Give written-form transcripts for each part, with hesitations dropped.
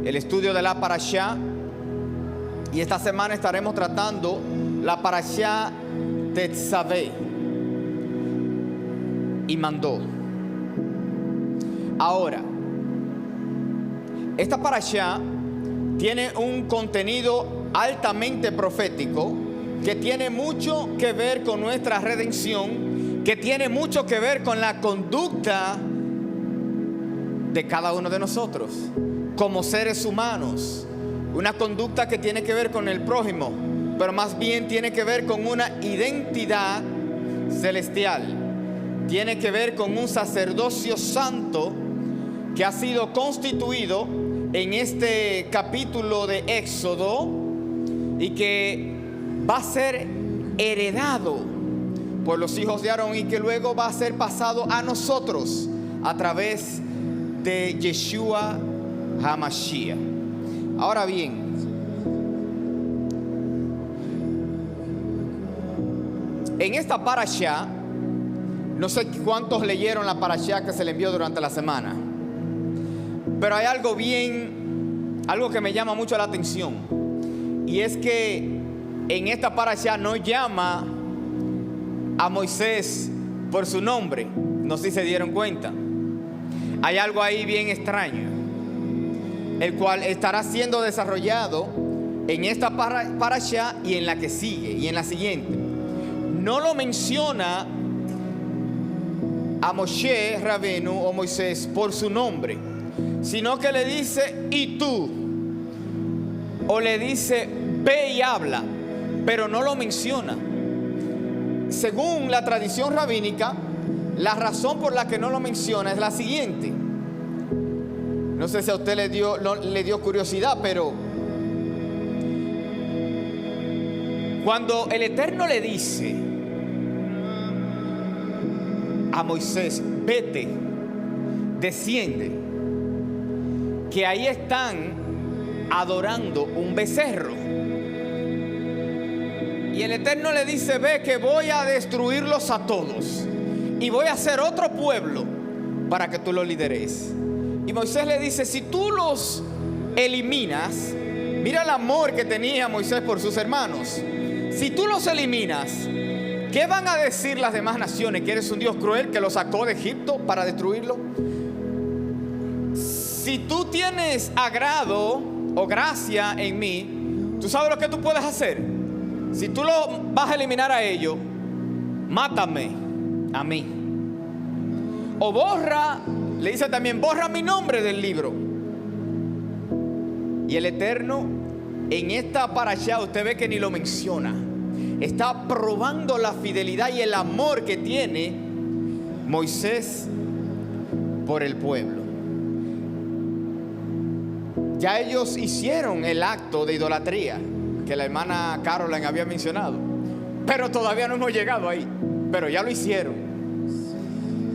el estudio de la parashá, y esta semana estaremos tratando la parashá Tetzavé y mandó. Ahora, esta parashá tiene un contenido altamente profético que tiene mucho que ver con nuestra redención, que tiene mucho que ver con la conducta de cada uno de nosotros como seres humanos, una conducta que tiene que ver con el prójimo, pero más bien tiene que ver con una identidad celestial, tiene que ver con un sacerdocio santo que ha sido constituido en este capítulo de Éxodo y que va a ser heredado por los hijos de Aarón y que luego va a ser pasado a nosotros a través de Yeshua HaMashiach. Ahora bien, en esta parashá, no sé cuántos leyeron la parashá que se le envió durante la semana, pero hay algo que me llama mucho la atención, y es que en esta parashá no llama a Moisés por su nombre. No sé si se dieron cuenta. Hay algo ahí bien extraño, el cual estará siendo desarrollado en esta parashá y en la que sigue y en la siguiente. No lo menciona a Moshe Rabenu o Moisés por su nombre, sino que le dice y tú, o le dice ve y habla, pero no lo menciona. Según la tradición rabínica, la razón por la que no lo menciona es la siguiente. No sé si a usted le dio curiosidad, pero cuando el Eterno le dice a Moisés, vete, desciende, que ahí están adorando un becerro, y el Eterno le dice, ve que voy a destruirlos a todos y voy a hacer otro pueblo para que tú los lideres. Y Moisés le dice, si tú los eliminas, mira el amor que tenía Moisés por sus hermanos, si tú los eliminas, ¿qué van a decir las demás naciones? ¿Que eres un Dios cruel que los sacó de Egipto para destruirlo? Si tú tienes agrado o gracia en mí, ¿tú sabes lo que tú puedes hacer? Si tú lo vas a eliminar a ellos, mátame a mí. O borra, le dice también, borra mi nombre del libro. Y el Eterno, en esta parashá, usted ve que ni lo menciona. Está probando la fidelidad y el amor que tiene Moisés por el pueblo. Ya ellos hicieron el acto de idolatría que la hermana Caroline había mencionado, pero todavía no hemos llegado ahí, pero ya lo hicieron.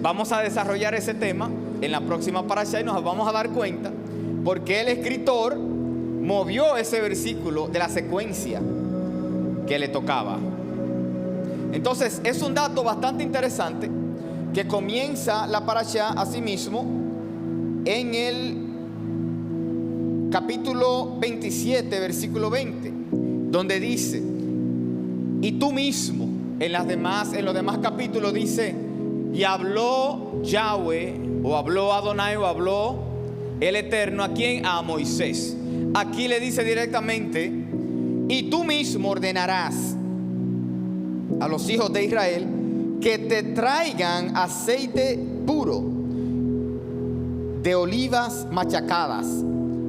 Vamos a desarrollar ese tema en la próxima parashá y nos vamos a dar cuenta porque el escritor movió ese versículo de la secuencia que le tocaba. Entonces es un dato bastante interesante que comienza la parashá asimismo en el capítulo 27 versículo 20, donde dice, y tú mismo. En los demás capítulos dice, y habló Yahweh, o habló Adonai, o habló el Eterno. ¿A quién? A Moisés. Aquí le dice directamente, y tú mismo ordenarás a los hijos de Israel que te traigan aceite puro de olivas machacadas.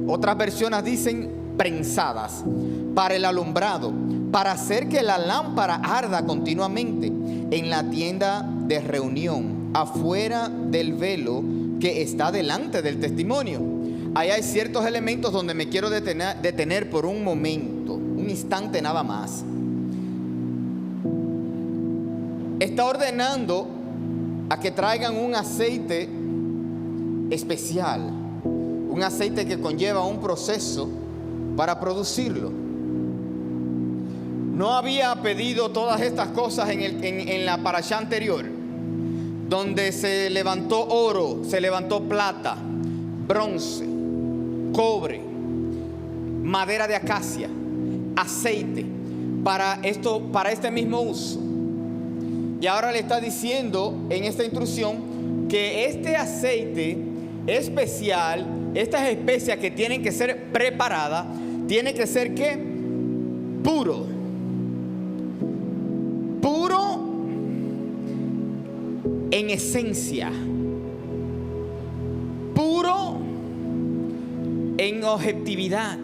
Otras versiones dicen prensadas, para el alumbrado, para hacer que la lámpara arda continuamente en la tienda de reunión, afuera del velo que está delante del testimonio. Ahí hay ciertos elementos donde me quiero detener por un momento, un instante nada más. Está ordenando a que traigan un aceite especial, un aceite que conlleva un proceso para producirlo. No había pedido todas estas cosas en la parashá anterior, donde se levantó oro, se levantó plata, bronce, cobre, madera de acacia, aceite, para este mismo uso. Y ahora le está diciendo en esta instrucción que este aceite especial, estas especias que tienen que ser preparadas, tiene que ser ¿qué? Puro. Puro en esencia. Puro en objetividad.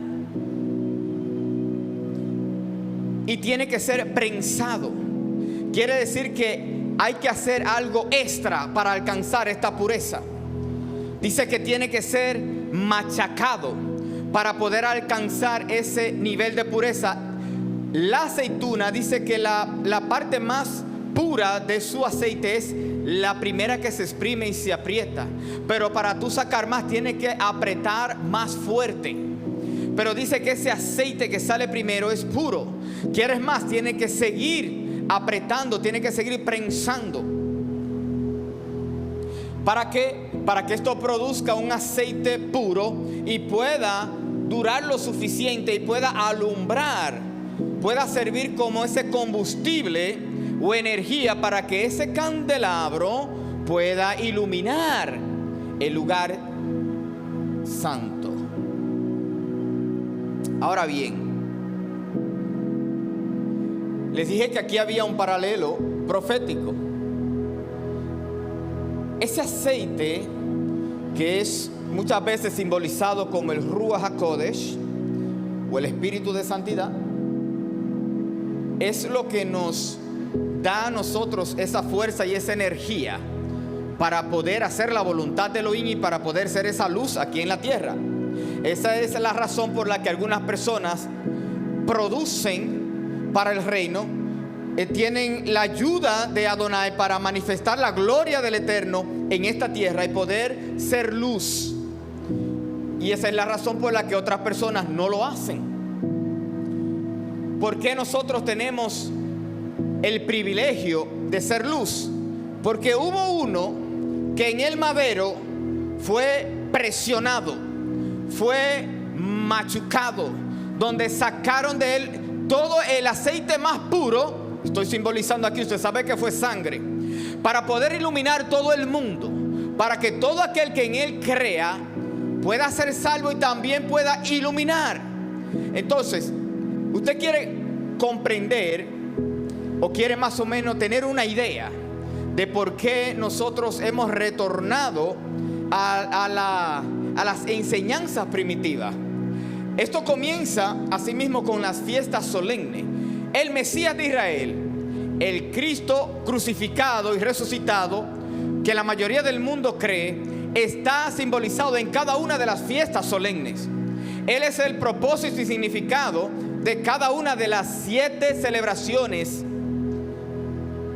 Y tiene que ser prensado. Quiere decir que hay que hacer algo extra para alcanzar esta pureza. Dice que tiene que ser machacado para poder alcanzar ese nivel de pureza. La aceituna dice que la parte más pura de su aceite es la primera que se exprime y se aprieta. Pero para tú sacar más, tienes que apretar más fuerte. Pero dice que ese aceite que sale primero es puro. ¿Quieres más? Tiene que seguir apretando, tiene que seguir prensando. ¿Para qué? Para que esto produzca un aceite puro y pueda durar lo suficiente y pueda alumbrar, pueda servir como ese combustible o energía para que ese candelabro pueda iluminar el lugar santo. Ahora bien, les dije que aquí había un paralelo profético. Ese aceite, que es muchas veces simbolizado como el Ruach HaKodesh o el Espíritu de Santidad, es lo que nos da a nosotros esa fuerza y esa energía para poder hacer la voluntad de Elohim y para poder ser esa luz aquí en la tierra. Esa es la razón por la que algunas personas producen para el reino, tienen la ayuda de Adonai para manifestar la gloria del Eterno en esta tierra y poder ser luz. Y esa es la razón por la que otras personas no lo hacen. ¿Por qué nosotros tenemos el privilegio de ser luz? Porque hubo uno que en el madero fue presionado, fue machucado, donde sacaron de él todo el aceite más puro. Estoy simbolizando aquí, usted sabe que fue sangre, para poder iluminar todo el mundo, para que todo aquel que en él crea pueda ser salvo y también pueda iluminar. Entonces, usted quiere comprender o quiere más o menos tener una idea de por qué nosotros hemos retornado a las enseñanzas primitivas. Esto comienza asimismo con las fiestas solemnes. El Mesías de Israel, el Cristo crucificado y resucitado, que la mayoría del mundo cree, está simbolizado en cada una de las fiestas solemnes. Él es el propósito y significado de cada una de las 7 celebraciones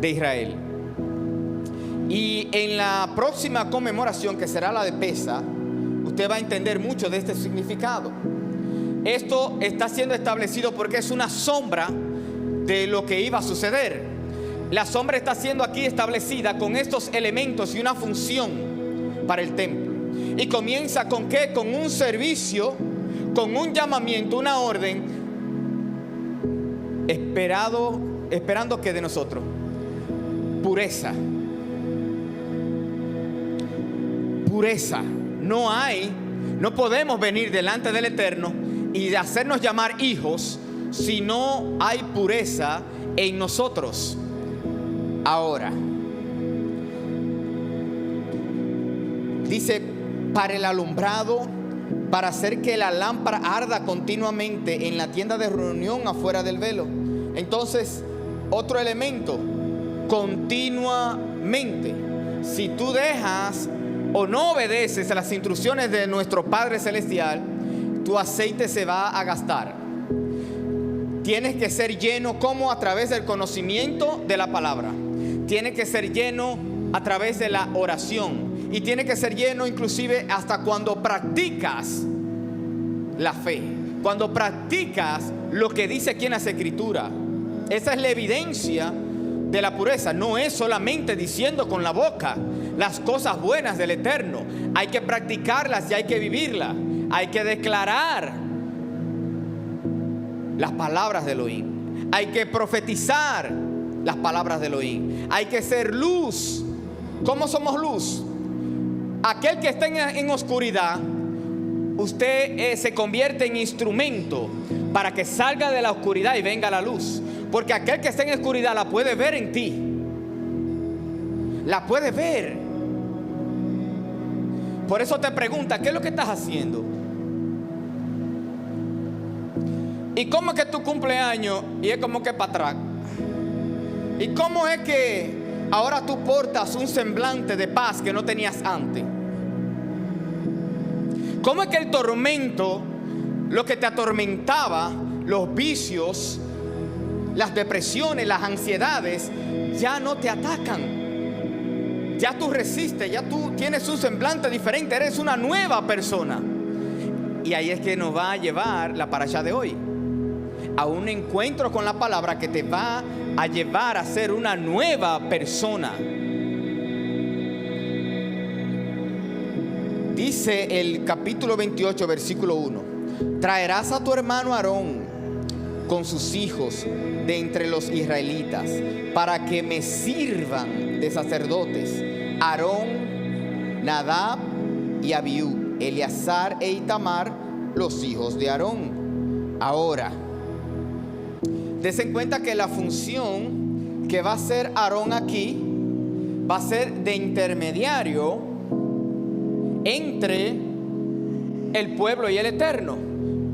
de Israel. Y en la próxima conmemoración, que será la de Pesaj, usted va a entender mucho de este significado. Esto está siendo establecido porque es una sombra de lo que iba a suceder. La sombra está siendo aquí establecida con estos elementos y una función para el templo. Y comienza con ¿qué? Con un servicio, con un llamamiento, una orden, esperando que de nosotros pureza. Pureza. No podemos venir delante del Eterno y de hacernos llamar hijos si no hay pureza en nosotros. Ahora, dice, para el alumbrado, para hacer que la lámpara arda continuamente en la tienda de reunión afuera del velo. Entonces, otro elemento, continuamente. Si tú dejas o no obedeces a las instrucciones de nuestro Padre Celestial, tu aceite se va a gastar. Tienes que ser lleno como a través del conocimiento de la palabra. Tiene que ser lleno a través de la oración. Y tiene que ser lleno inclusive hasta cuando practicas la fe. Cuando practicas lo que dice aquí en las Escrituras. Esa es la evidencia de la pureza. No es solamente diciendo con la boca las cosas buenas del Eterno. Hay que practicarlas y hay que vivirlas. Hay que declarar las palabras de Elohim. Hay que profetizar las palabras de Elohim. Hay que ser luz. ¿Cómo somos luz? Aquel que está en oscuridad, usted se convierte en instrumento para que salga de la oscuridad y venga la luz. Porque aquel que está en oscuridad la puede ver en ti. La puede ver. Por eso te pregunta, ¿qué es lo que estás haciendo? ¿Y cómo es que tu cumpleaños y es como que para atrás? ¿Y cómo es que ahora tú portas un semblante de paz que no tenías antes? ¿Cómo es que el tormento, lo que te atormentaba, los vicios, las depresiones, las ansiedades, ya no te atacan? Ya tú resistes, ya tú tienes un semblante diferente, eres una nueva persona. Y ahí es que nos va a llevar la parashá de hoy, a un encuentro con la palabra que te va a llevar a ser una nueva persona. Dice el capítulo 28, versículo 1: traerás a tu hermano Aarón con sus hijos de entre los israelitas, para que me sirvan de sacerdotes: Aarón, Nadab y Abiú, Eleazar e Itamar, los hijos de Aarón. Ahora, dense cuenta que la función que va a hacer Aarón aquí va a ser de intermediario entre el pueblo y el Eterno.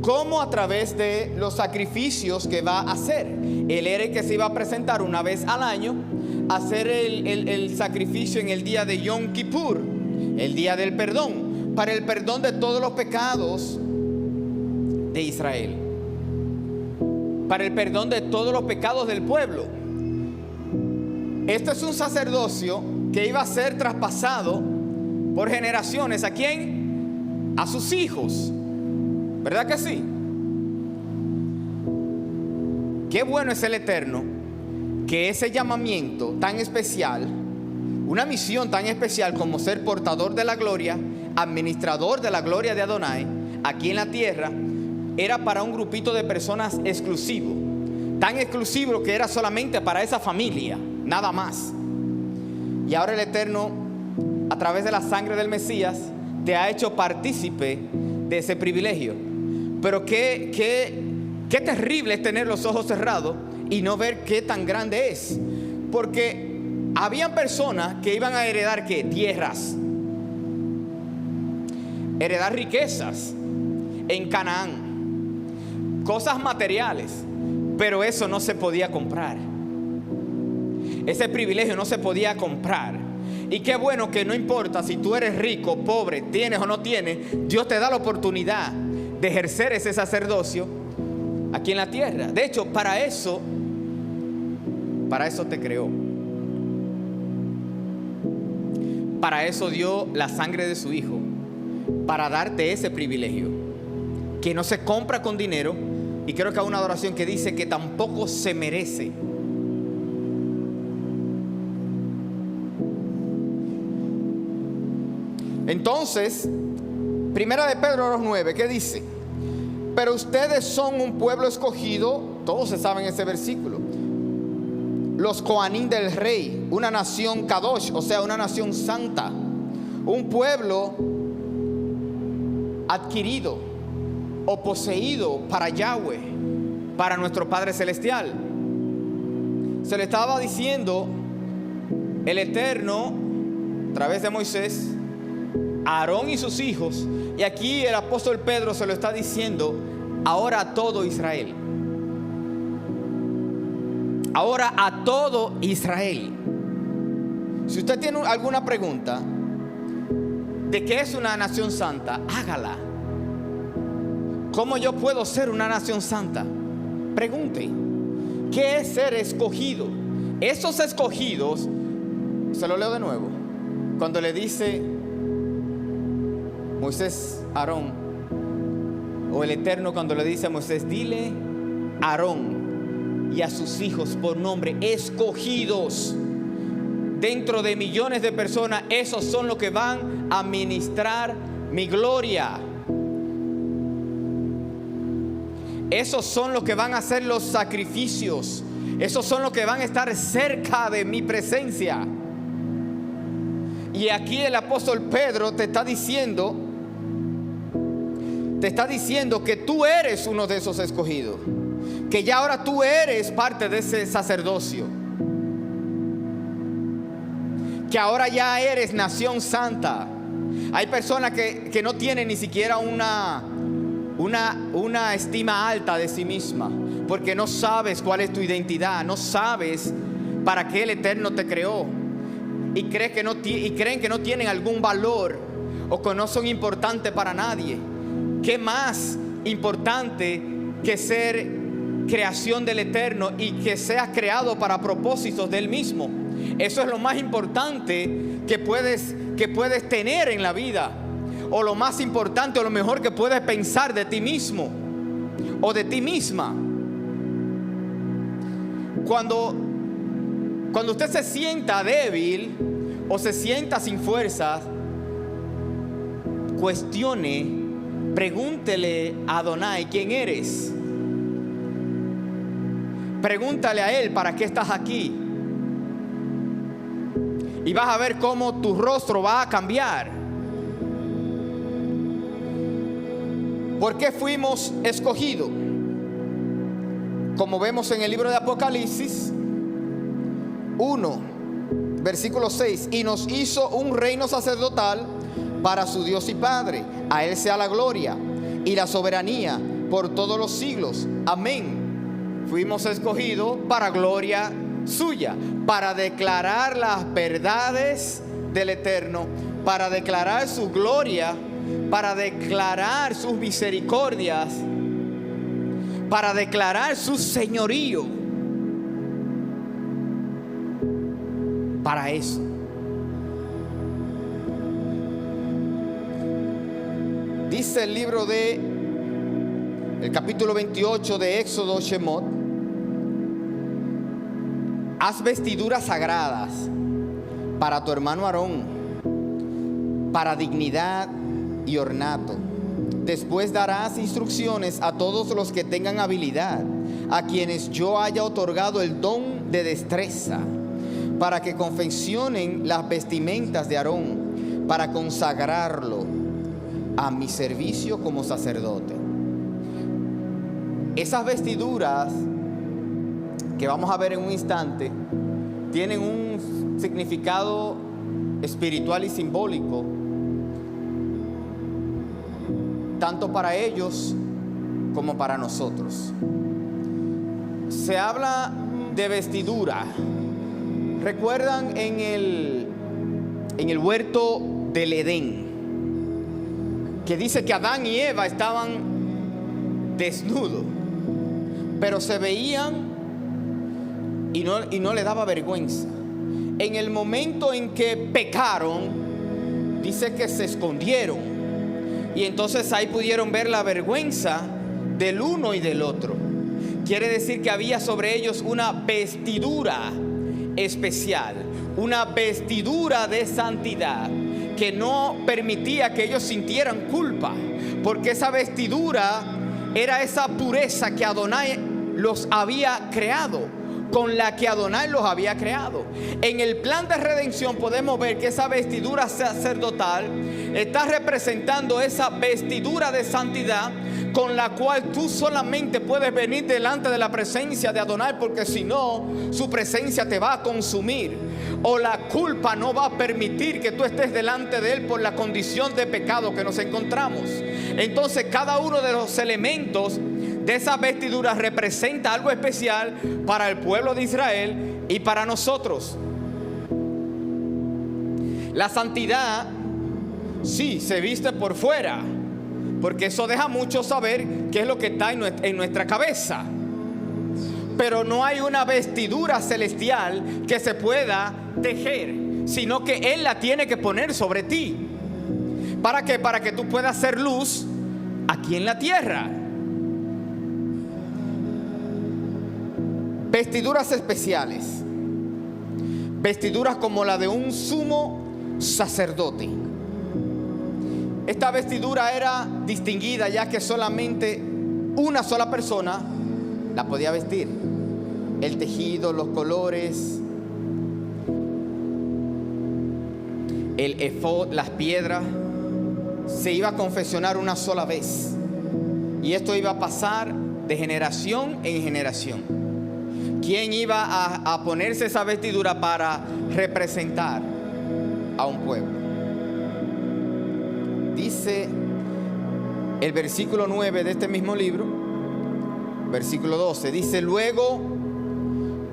¿Cómo? A través de los sacrificios que va a hacer. Él era el que se iba a presentar una vez al año a hacer el sacrificio en el día de Yom Kippur, el día del perdón, para el perdón de todos los pecados de Israel, para el perdón de todos los pecados del pueblo. Esto es un sacerdocio que iba a ser traspasado por generaciones. ¿A quién? A sus hijos. ¿Verdad que sí? Qué bueno es el Eterno, que ese llamamiento tan especial, una misión tan especial como ser portador de la gloria, administrador de la gloria de Adonai aquí en la tierra, era para un grupito de personas exclusivo, tan exclusivo que era solamente para esa familia, nada más. Y ahora el Eterno, a través de la sangre del Mesías, te ha hecho partícipe de ese privilegio. Pero qué terrible es tener los ojos cerrados y no ver qué tan grande es. Porque habían personas que iban a heredar ¿qué? Tierras, heredar riquezas en Canaán, cosas materiales, pero eso no se podía comprar. Ese privilegio no se podía comprar. Y qué bueno que no importa si tú eres rico, pobre, tienes o no tienes, Dios te da la oportunidad de ejercer ese sacerdocio aquí en la tierra. De hecho, para eso te creó. Para eso dio la sangre de su Hijo, para darte ese privilegio que no se compra con dinero. Y creo que hay una adoración que dice que tampoco se merece. Entonces, Primera de Pedro 2:9, ¿qué dice? Pero ustedes son un pueblo escogido, todos se saben ese versículo, los Coanín del Rey, una nación Kadosh, o sea, una nación santa, un pueblo adquirido o poseído para Yahweh, para nuestro Padre Celestial. Se le estaba diciendo el Eterno a través de Moisés, Aarón y sus hijos, y aquí el apóstol Pedro se lo está diciendo ahora a todo Israel. Ahora a todo Israel. Si usted tiene alguna pregunta de qué es una nación santa, hágala. ¿Cómo yo puedo ser una nación santa? Pregunte. ¿Qué es ser escogido? Esos escogidos, se lo leo de nuevo, cuando le dice Moisés, Aarón, o el Eterno cuando le dice a Moisés, dile a Aarón y a sus hijos por nombre, escogidos dentro de millones de personas, esos son los que van a ministrar mi gloria. esos son los que van a hacer los sacrificios. Esos son los que van a estar cerca de mi presencia. Y aquí el apóstol Pedro te está diciendo que tú eres uno de esos escogidos, que ya ahora tú eres parte de ese sacerdocio, que ahora ya eres nación santa. Hay personas que no tienen ni siquiera una estima alta de sí misma, porque no sabes cuál es tu identidad, no sabes para qué el Eterno te creó, y creen que no tienen algún valor o que no son importantes para nadie. ¿Qué más importante que ser creación del Eterno y que seas creado para propósitos del mismo? Eso es lo más importante que puedes tener en la vida, o lo más importante o lo mejor que puedes pensar de ti mismo o de ti misma. Cuando usted se sienta débil o se sienta sin fuerzas, cuestione, pregúntele a Adonai quién eres. Pregúntale a Él para qué estás aquí. Y vas a ver cómo tu rostro va a cambiar. ¿Por qué fuimos escogidos? Como vemos en el libro de Apocalipsis 1, versículo 6. Y nos hizo un reino sacerdotal para su Dios y Padre. A Él sea la gloria y la soberanía por todos los siglos. Amén. Fuimos escogidos para gloria suya, para declarar las verdades del Eterno, para declarar su gloria, para declarar sus misericordias, para declarar su señorío. Para eso. Dice el libro el capítulo 28 de Éxodo, Shemot: haz vestiduras sagradas para tu hermano Aarón, para dignidad y ornato. Después darás instrucciones a todos los que tengan habilidad, a quienes yo haya otorgado el don de destreza, para que confeccionen las vestimentas de Aarón, para consagrarlo a mi servicio como sacerdote. Esas vestiduras que vamos a ver en un instante tienen un significado espiritual y simbólico, tanto para ellos como para nosotros. Se habla de vestidura. ¿Recuerdan en el huerto del Edén, que dice que Adán y Eva estaban desnudos, pero se veían y no le daba vergüenza? En el momento en que pecaron, dice que se escondieron, y entonces ahí pudieron ver la vergüenza del uno y del otro. Quiere decir que había sobre ellos una vestidura especial, una vestidura de santidad que no permitía que ellos sintieran culpa, porque esa vestidura era esa pureza que Adonai los había creado, con la que Adonai los había creado. En el plan de redención podemos ver que esa vestidura sacerdotal está representando esa vestidura de santidad con la cual tú solamente puedes venir delante de la presencia de Adonai, porque si no, su presencia te va a consumir, o la culpa no va a permitir que tú estés delante de Él por la condición de pecado que nos encontramos. Entonces cada uno de los elementos de esas vestiduras representa algo especial para el pueblo de Israel y para nosotros. La santidad sí se viste por fuera, porque eso deja mucho saber qué es lo que está en nuestra cabeza. Pero no hay una vestidura celestial que se pueda tejer, sino que Él la tiene que poner sobre ti. ¿Para qué? Para que tú puedas ser luz aquí en la tierra. Vestiduras especiales, vestiduras como la de un sumo sacerdote. Esta vestidura era distinguida, ya que solamente una sola persona la podía vestir. El tejido, los colores, el efod, las piedras, se iba a confeccionar una sola vez. Y esto iba a pasar de generación en generación. ¿Quién iba a ponerse esa vestidura para representar a un pueblo? Dice el versículo 9 de este mismo libro, versículo 12, dice: luego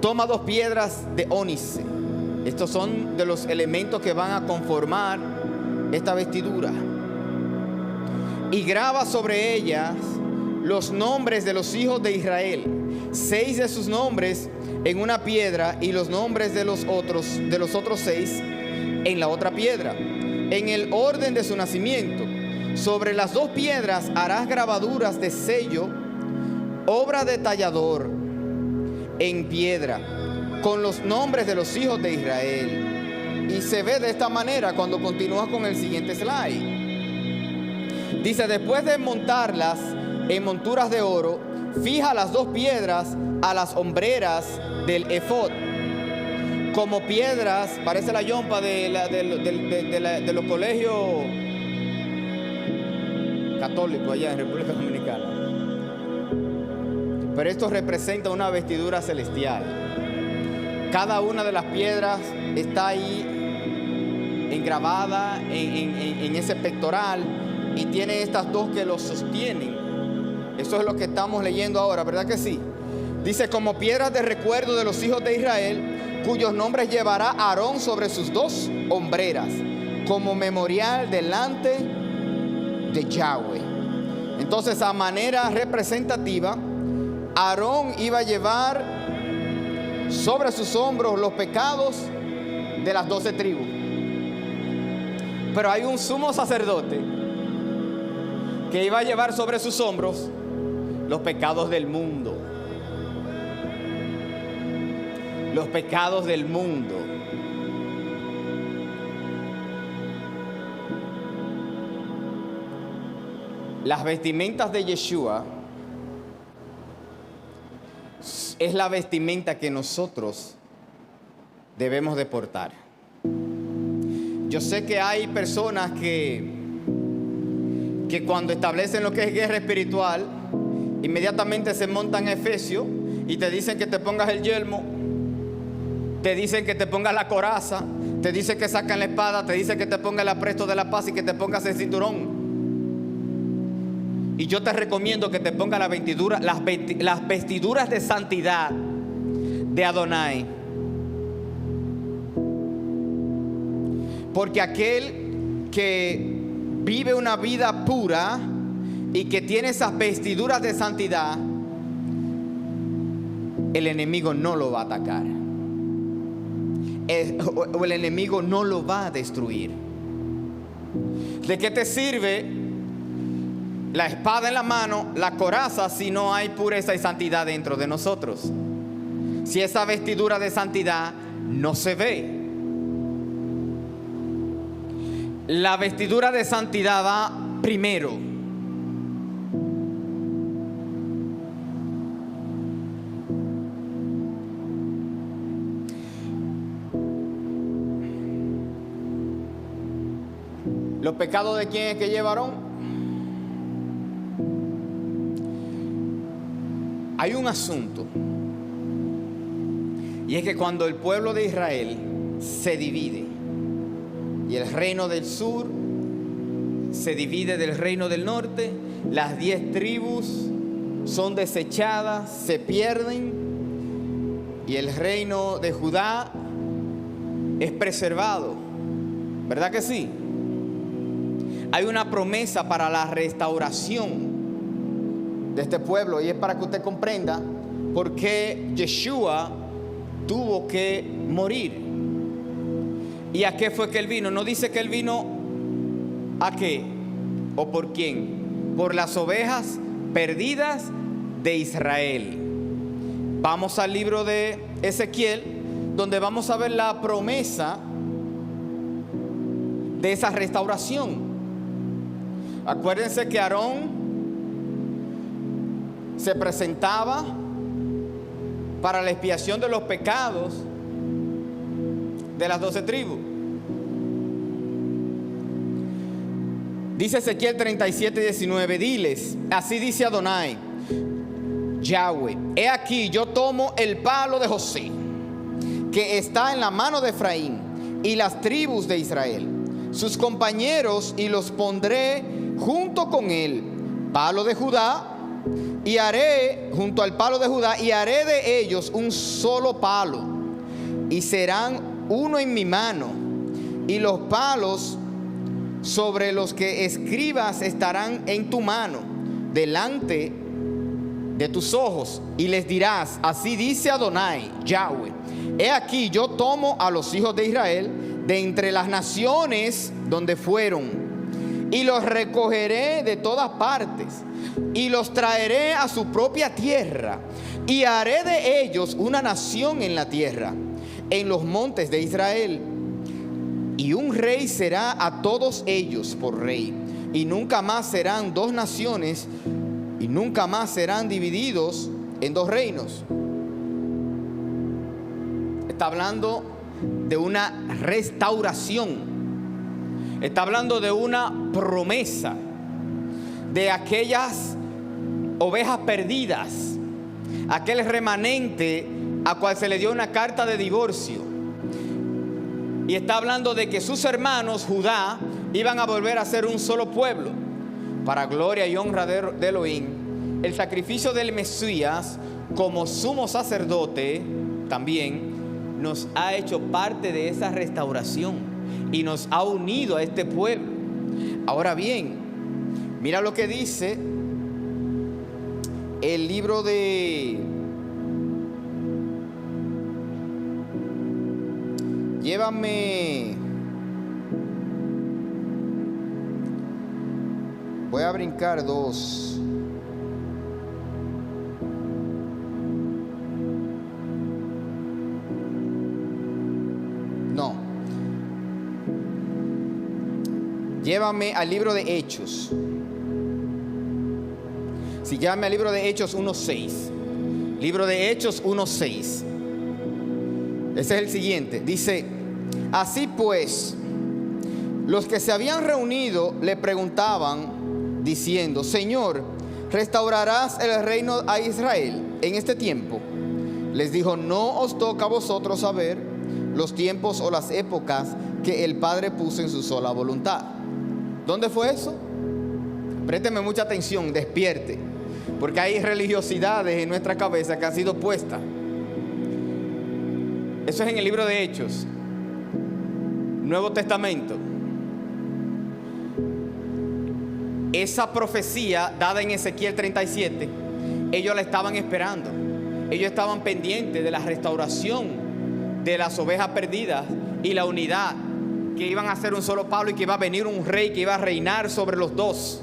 toma 2 piedras de ónice. Estos son de los elementos que van a conformar esta vestidura. Y graba sobre ellas los nombres de los hijos de Israel, 6 de sus nombres en una piedra y los nombres de los otros 6 en la otra piedra, en el orden de su nacimiento. Sobre las 2 piedras harás grabaduras de sello, obra de tallador en piedra, con los nombres de los hijos de Israel. Y se ve de esta manera cuando continúa con el siguiente slide. Dice: después de montarlas en monturas de oro, fija las 2 piedras a las hombreras del efod, como piedras, parece la yompa de los colegios católicos allá en República Dominicana. Pero esto representa una vestidura celestial. Cada una de las piedras está ahí engravada en ese pectoral, y tiene estas 2 que lo sostienen. Eso es lo que estamos leyendo ahora, ¿verdad que sí? Dice: como piedras de recuerdo de los hijos de Israel, cuyos nombres llevará Aarón sobre sus 2 hombreras, como memorial delante de Yahweh. Entonces, a manera representativa, Aarón iba a llevar sobre sus hombros los pecados de las 12 tribus. Pero hay un sumo sacerdote que iba a llevar sobre sus hombros los pecados del mundo. Los pecados del mundo. Las vestimentas de Yeshua es la vestimenta que nosotros debemos de portar. Yo sé que hay personas que cuando establecen lo que es guerra espiritual, inmediatamente se montan a Efesios y te dicen que te pongas el yelmo, te dicen que te pongas la coraza, te dicen que sacan la espada, te dicen que te pongas el apresto de la paz y que te pongas el cinturón. Y yo te recomiendo que te pongas las vestiduras de santidad de Adonai. Porque aquel que vive una vida pura y que tiene esas vestiduras de santidad, el enemigo no lo va a atacar. O el enemigo no lo va a destruir. ¿De qué te sirve la espada en la mano, la coraza, si no hay pureza y santidad dentro de nosotros? Si esa vestidura de santidad no se ve. La vestidura de santidad va primero. ¿Los pecados de quién es que llevaron? Hay un asunto, y es que cuando el pueblo de Israel se divide y el reino del sur se divide del reino del norte, las 10 tribus son desechadas, se pierden, y el reino de Judá es preservado. ¿Verdad que sí? Hay una promesa para la restauración de este pueblo, y es para que usted comprenda por qué Yeshua tuvo que morir. ¿Y a qué fue que él vino? No dice que él vino ¿a qué? ¿O por quién? Por las ovejas perdidas de Israel. Vamos al libro de Ezequiel, donde vamos a ver la promesa de esa restauración. Acuérdense que Aarón se presentaba para la expiación de los pecados de las 12 tribus. Dice Ezequiel 37:19, diles, así dice Adonai, Yahweh, he aquí yo tomo el palo de José, que está en la mano de Efraín, y las tribus de Israel, sus compañeros, y los pondré junto con él, palo de Judá, y haré junto al palo de Judá, y haré de ellos un solo palo, y serán uno en mi mano, y los palos sobre los que escribas estarán en tu mano, delante de tus ojos, y les dirás, así dice Adonai, Yahweh, he aquí yo tomo a los hijos de Israel de entre las naciones donde fueron, y los recogeré de todas partes, y los traeré a su propia tierra, y haré de ellos una nación en la tierra, en los montes de Israel. Y un rey será a todos ellos por rey, y nunca más serán dos naciones, y nunca más serán divididos en dos reinos. Está hablando de una restauración, está hablando de una promesa de aquellas ovejas perdidas, aquel remanente a cual se le dio una carta de divorcio. Y está hablando de que sus hermanos, Judá, iban a volver a ser un solo pueblo, para gloria y honra de Elohim. El sacrificio del Mesías, como sumo sacerdote, también nos ha hecho parte de esa restauración y nos ha unido a este pueblo. Ahora bien, mira lo que dice el libro de... Llévame, voy a brincar dos. No. Llévame al libro de Hechos. Si llévame al libro de Hechos 1:6. Libro de Hechos 1:6. Ese es el siguiente. Dice, así pues, los que se habían reunido le preguntaban, diciendo, Señor, ¿restaurarás el reino a Israel en este tiempo? Les dijo, no os toca a vosotros saber los tiempos o las épocas que el Padre puso en su sola voluntad. ¿Dónde fue eso? Présteme mucha atención, despierte, porque hay religiosidades en nuestra cabeza que han sido puestas. Eso es en el libro de Hechos, Nuevo Testamento. Esa profecía dada en Ezequiel 37, ellos la estaban esperando. Ellos estaban pendientes de la restauración de las ovejas perdidas y la unidad, que iban a ser un solo pueblo y que iba a venir un rey que iba a reinar sobre los dos.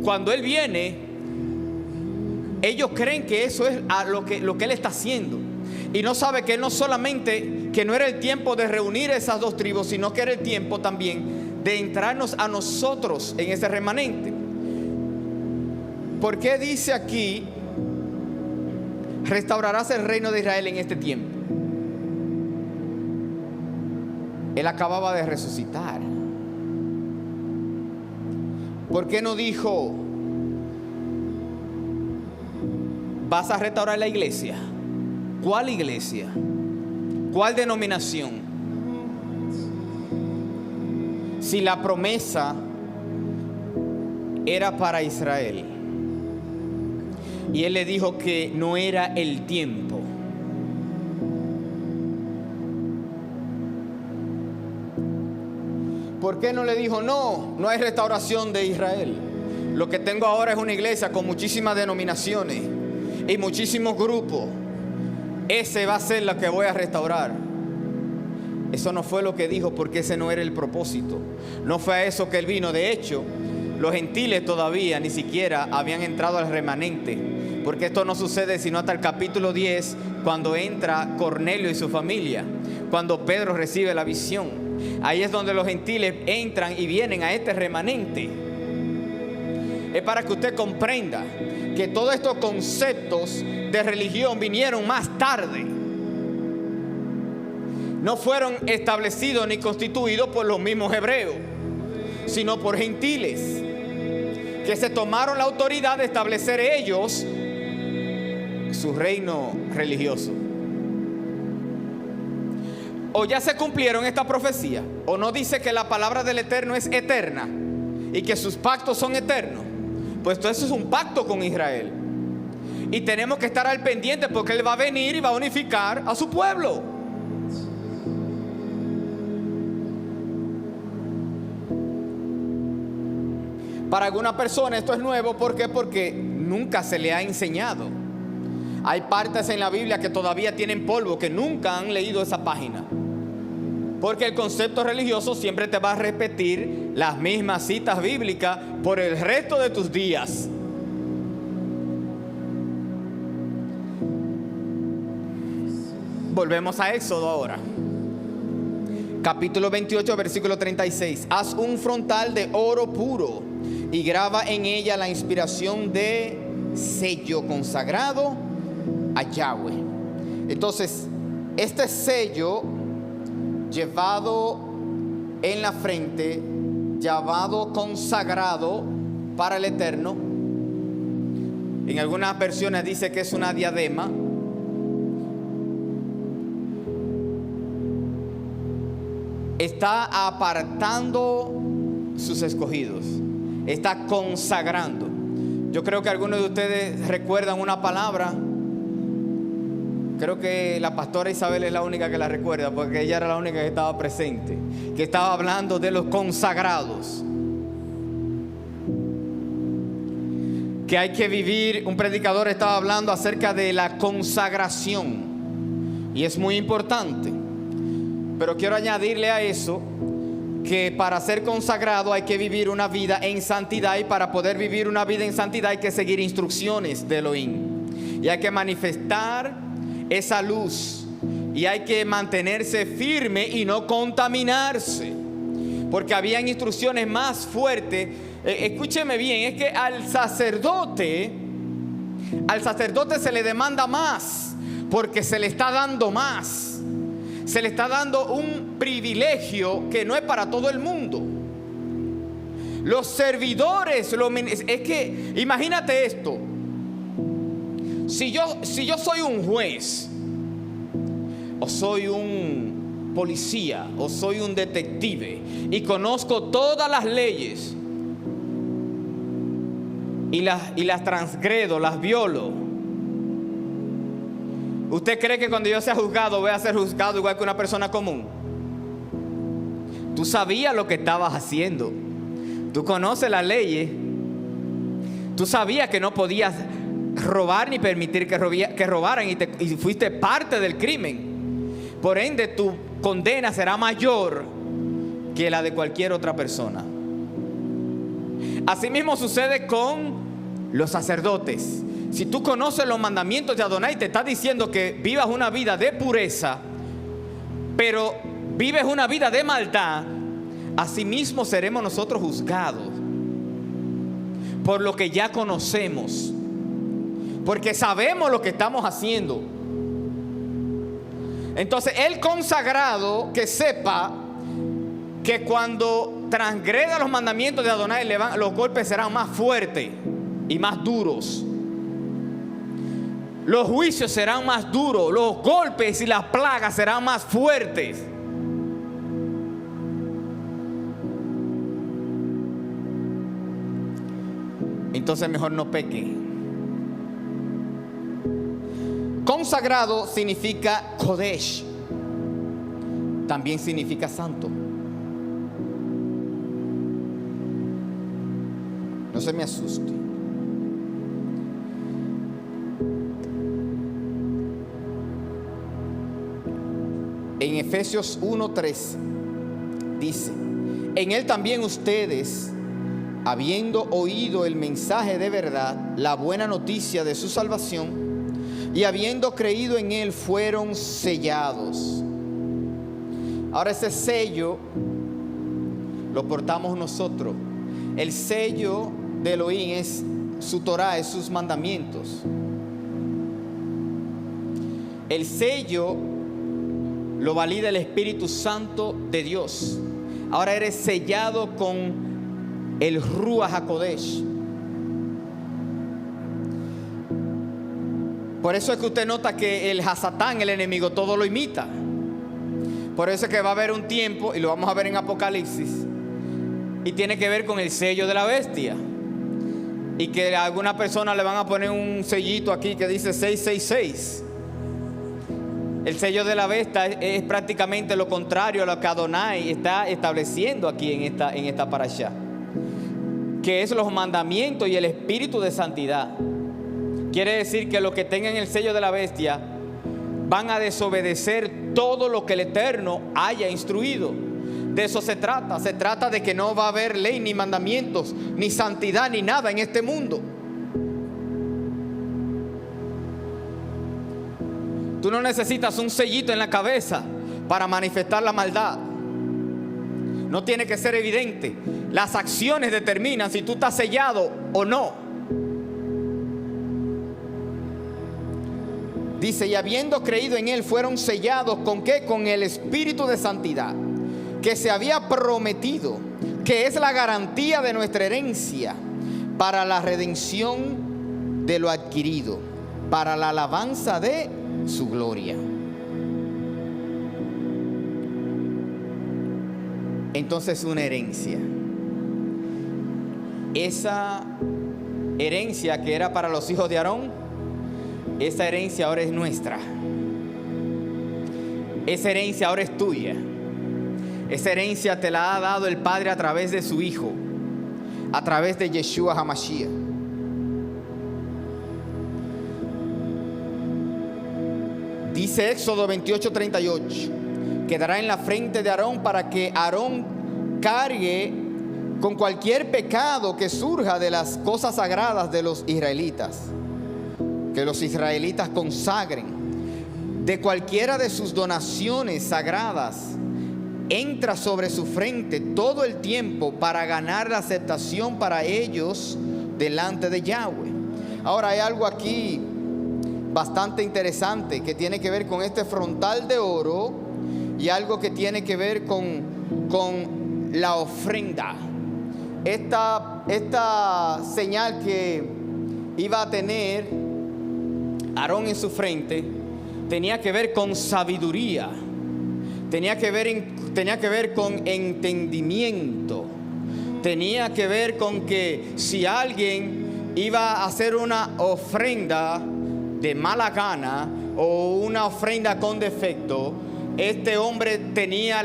Cuando Él viene, ellos creen que eso es lo que Él está haciendo, y no sabe que Él no solamente, que no era el tiempo de reunir esas dos tribus, sino que era el tiempo también de entrarnos a nosotros en ese remanente. ¿Por qué dice aquí, restaurarás el reino de Israel en este tiempo? Él acababa de resucitar. ¿Por qué no dijo, vas a restaurar la iglesia? ¿Cuál iglesia? ¿Cuál denominación? Si la promesa era para Israel, y Él le dijo que no era el tiempo. ¿Por qué no le dijo, no hay restauración de Israel? Lo que tengo ahora es una iglesia con muchísimas denominaciones y muchísimos grupos. Ese va a ser la que voy a restaurar. Eso no fue lo que dijo, porque ese no era el propósito. No fue a eso que Él vino. De hecho, los gentiles todavía ni siquiera habían entrado al remanente, porque esto no sucede sino hasta el capítulo 10, cuando entra Cornelio y su familia, cuando Pedro recibe la visión. Ahí es donde los gentiles entran y vienen a este remanente. es para que usted comprenda que todos estos conceptos de religión vinieron más tarde. No fueron establecidos ni constituidos por los mismos hebreos, sino por gentiles que se tomaron la autoridad de establecer ellos su reino religioso. O ya se cumplieron esta profecía, o no dice que la palabra del Eterno es eterna y que sus pactos son eternos. Pues todo eso es un pacto con Israel, y tenemos que estar al pendiente, porque Él va a venir y va a unificar a su pueblo. Para alguna persona esto es nuevo. ¿Por qué? Porque nunca se le ha enseñado. Hay partes en la Biblia que todavía tienen polvo, que nunca han leído esa página. Porque el concepto religioso siempre te va a repetir las mismas citas bíblicas por el resto de tus días. Volvemos a Éxodo ahora. Capítulo 28, versículo 36. Haz un frontal de oro puro y graba en ella la inspiración de sello consagrado a Yahweh. Entonces, este sello llevado en la frente, llevado consagrado para el Eterno, en algunas versiones dice que es una diadema. Está apartando sus escogidos, está consagrando. Yo creo que algunos de ustedes recuerdan una palabra. Creo que la pastora Isabel es la única que la recuerda, porque ella era la única que estaba presente, que estaba hablando de los consagrados, que hay que vivir. Un predicador estaba hablando acerca de la consagración, y es muy importante. Pero quiero añadirle a eso que para ser consagrado hay que vivir una vida en santidad, y para poder vivir una vida en santidad hay que seguir instrucciones de Elohim, y hay que manifestar esa luz, y hay que mantenerse firme y no contaminarse, porque habían instrucciones más fuertes. Escúcheme bien, es que al sacerdote se le demanda más, porque se le está dando más. Se le está dando un privilegio que no es para todo el mundo. Los servidores, es que imagínate esto. Si yo soy un juez, o soy un policía, o soy un detective, y conozco todas las leyes, y las transgredo, las violo, ¿usted cree que cuando yo sea juzgado voy a ser juzgado igual que una persona común? Tú sabías lo que estabas haciendo. Tú conoces las leyes. Tú sabías que no podías robar ni permitir que robaran, y fuiste parte del crimen. Por ende, tu condena será mayor que la de cualquier otra persona. Asimismo sucede con los sacerdotes. Si tú conoces los mandamientos de Adonai, te está diciendo que vivas una vida de pureza, pero vives una vida de maldad, asimismo seremos nosotros juzgados por lo que ya conocemos, porque sabemos lo que estamos haciendo. Entonces el consagrado que sepa que cuando transgreda los mandamientos de Adonai, los golpes serán más fuertes y más duros. Los juicios serán más duros, los golpes y las plagas serán más fuertes. Entonces mejor no peque. Consagrado significa Kodesh, también significa santo. No se me asuste. En Efesios 1:3 dice: en él también ustedes, habiendo oído el mensaje de verdad, la buena noticia de su salvación, y habiendo creído en él, fueron sellados. Ahora ese sello lo portamos nosotros. El sello de Elohim es su Torah, es sus mandamientos. El sello lo valida el Espíritu Santo de Dios. Ahora eres sellado con el Ruach HaKodesh. Por eso es que usted nota que el Hasatán, el enemigo, todo lo imita. Por eso es que va a haber un tiempo, y lo vamos a ver en Apocalipsis, y tiene que ver con el sello de la bestia. Y que a alguna persona le van a poner un sellito aquí que dice 666. El sello de la bestia es prácticamente lo contrario a lo que Adonai está estableciendo aquí en esta parashá, que es los mandamientos y el espíritu de santidad. Quiere decir que los que tengan el sello de la bestia van a desobedecer todo lo que el Eterno haya instruido. De eso se trata. Se trata de que no va a haber ley, ni mandamientos, ni santidad, ni nada en este mundo. Tú no necesitas un sellito en la cabeza para manifestar la maldad. No tiene que ser evidente. Las acciones determinan si tú estás sellado o no. Dice, y habiendo creído en Él, fueron sellados ¿con qué? Con el Espíritu de Santidad, que se había prometido, que es la garantía de nuestra herencia para la redención de lo adquirido, para la alabanza de su gloria. Entonces, una herencia. Esa herencia que era para los hijos de Aarón, esa herencia ahora es nuestra. Esa herencia ahora es tuya. Esa herencia te la ha dado el Padre a través de su Hijo, a través de Yeshua HaMashiach. Dice Éxodo 28:38, quedará en la frente de Aarón para que Aarón cargue con cualquier pecado que surja de las cosas sagradas de los israelitas, que los israelitas consagren. De cualquiera de sus donaciones sagradas entra sobre su frente todo el tiempo para ganar la aceptación para ellos delante de Yahweh. Ahora hay algo aquí bastante interesante que tiene que ver con este frontal de oro y algo que tiene que ver con la ofrenda. Esta señal que iba a tener Aarón en su frente tenía que ver con sabiduría, tenía que ver con entendimiento, tenía que ver con que si alguien iba a hacer una ofrenda de mala gana o una ofrenda con defecto, este hombre tenía